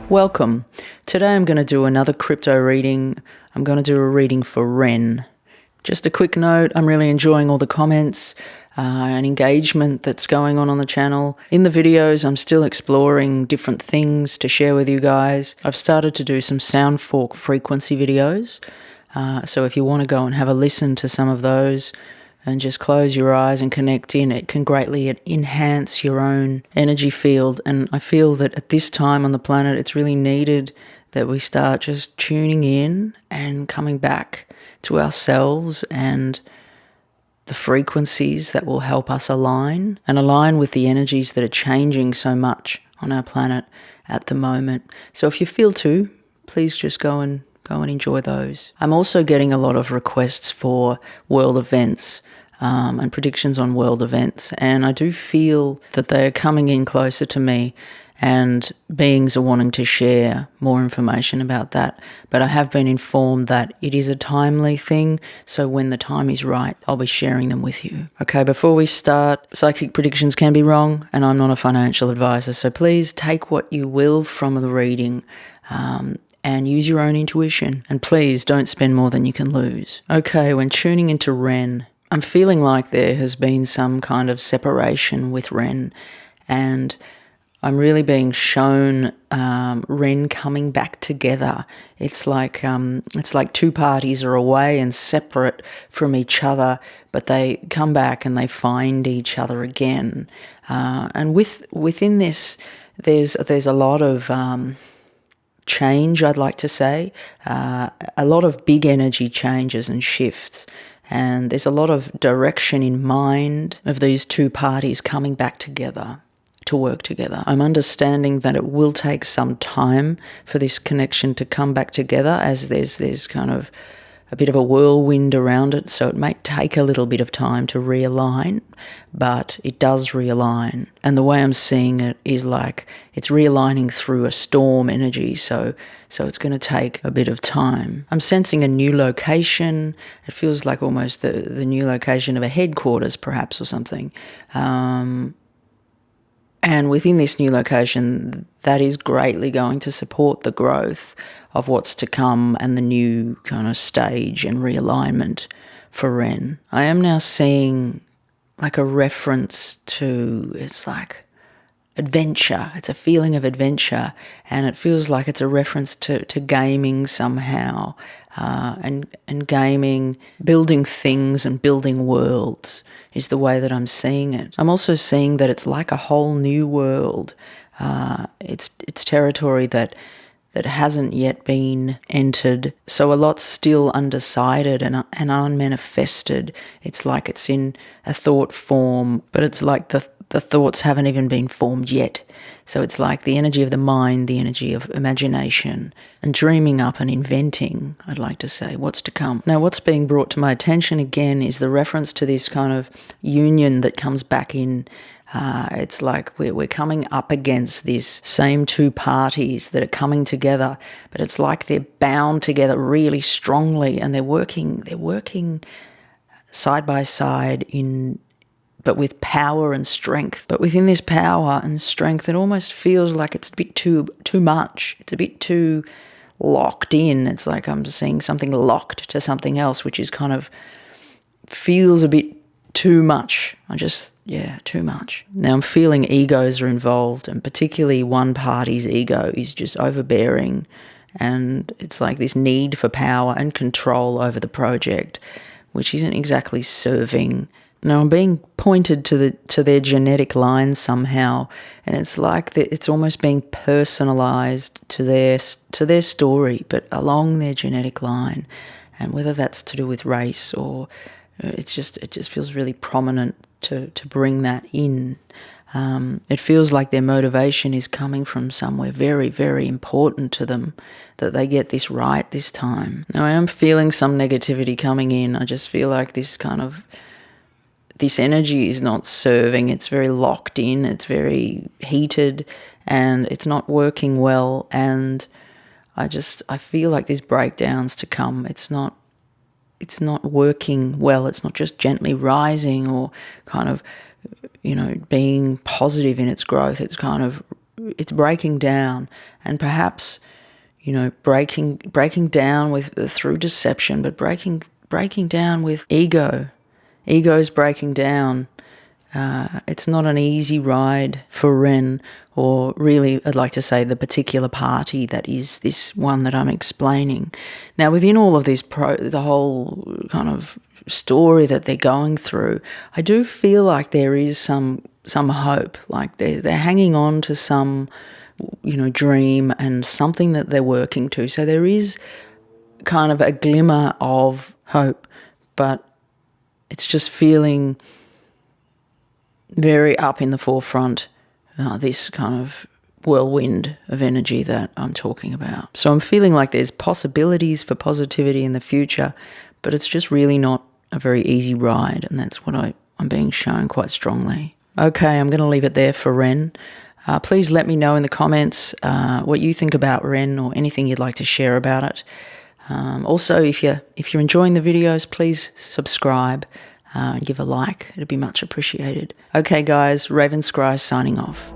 Welcome. Today I'm going to do another crypto reading. I'm going to do a reading for REN. Just a quick note, I'm really enjoying all the comments and engagement that's going on the channel. In the videos, I'm still exploring different things to share with you guys. I've started to do some sound fork frequency videos. So if you want to go and have a listen to some of those and just close your eyes and connect in, it can greatly enhance your own energy field. And I feel that at this time on the planet, it's really needed that we start just tuning in and coming back to ourselves and the frequencies that will help us align with the energies that are changing so much on our planet at the moment. So if you feel to, please just go and enjoy those. I'm also getting a lot of requests for world events and predictions on world events, and I do feel that they are coming in closer to me and beings are wanting to share more information about that. But I have been informed that it is a timely thing, so when the time is right, I'll be sharing them with you. Okay, before we start, psychic predictions can be wrong, and I'm not a financial advisor, so please take what you will from the reading and use your own intuition. And please don't spend more than you can lose. Okay, when tuning into REN, I'm feeling like there has been some kind of separation with REN, and I'm really being shown REN coming back together. It's like two parties are away and separate from each other, but they come back and they find each other again. And within this, there's a lot of change, I'd like to say, a lot of big energy changes and shifts. And there's a lot of direction in mind of these two parties coming back together to work together. I'm understanding that it will take some time for this connection to come back together, as there's kind of a bit of a whirlwind around it, so it may take a little bit of time to realign, but it does realign. And the way I'm seeing it is like it's realigning through a storm energy, so it's going to take a bit of time. I'm sensing a new location. It feels like almost the new location of a headquarters, perhaps, or something. And within this new location, that is greatly going to support the growth of what's to come and the new kind of stage and realignment for REN. I am now seeing like a reference to, it's like adventure. It's a feeling of adventure, and it feels like it's a reference to gaming somehow, and gaming, building things and building worlds is the way that I'm seeing it. I'm also seeing that it's like a whole new world. It's territory that hasn't yet been entered. So a lot's still undecided and unmanifested. It's like it's in a thought form, but it's like the thoughts haven't even been formed yet. So it's like the energy of the mind, the energy of imagination and dreaming up and inventing, I'd like to say, what's to come. Now, what's being brought to my attention again is the reference to this kind of union that comes back in. It's like we're coming up against this same two parties that are coming together, but it's like they're bound together really strongly, and they're working side by side but with power and strength. But within this power and strength, it almost feels like it's a bit too much. It's a bit too locked in. It's like I'm seeing something locked to something else, which is kind of feels a bit too much. Too much. Now I'm feeling egos are involved, and particularly one party's ego is just overbearing, and it's like this need for power and control over the project, which isn't exactly serving. Now I'm being pointed to their genetic line somehow, and it's like it's almost being personalized to their story, but along their genetic line, and whether that's to do with race or it just feels really prominent to bring that in. It feels like their motivation is coming from somewhere very, very important to them, that they get this right this time. Now I am feeling some negativity coming in. I just feel like this energy is not serving. It's very locked in, it's very heated, and it's not working well. And I feel like there's breakdowns to come. It's not working well. It's not just gently rising or kind of, being positive in its growth. It's kind of it's breaking down, and perhaps, breaking down through deception, but breaking down with ego. Ego's breaking down. It's not an easy ride for REN, or really, I'd like to say, the particular party that is this one that I'm explaining. Now, within all of this, the whole kind of story that they're going through, I do feel like there is some hope. Like they're hanging on to some, dream and something that they're working to. So there is kind of a glimmer of hope, but it's just feeling very up in the forefront, this kind of whirlwind of energy that I'm talking about. So I'm feeling like there's possibilities for positivity in the future, but it's just really not a very easy ride, and that's what I'm being shown quite strongly. Okay, I'm going to leave it there for REN. Please let me know in the comments what you think about REN, or anything you'd like to share about it. Also, if you're enjoying the videos, please subscribe and give a like. It'd be much appreciated. Okay, guys, Raven Scry signing off.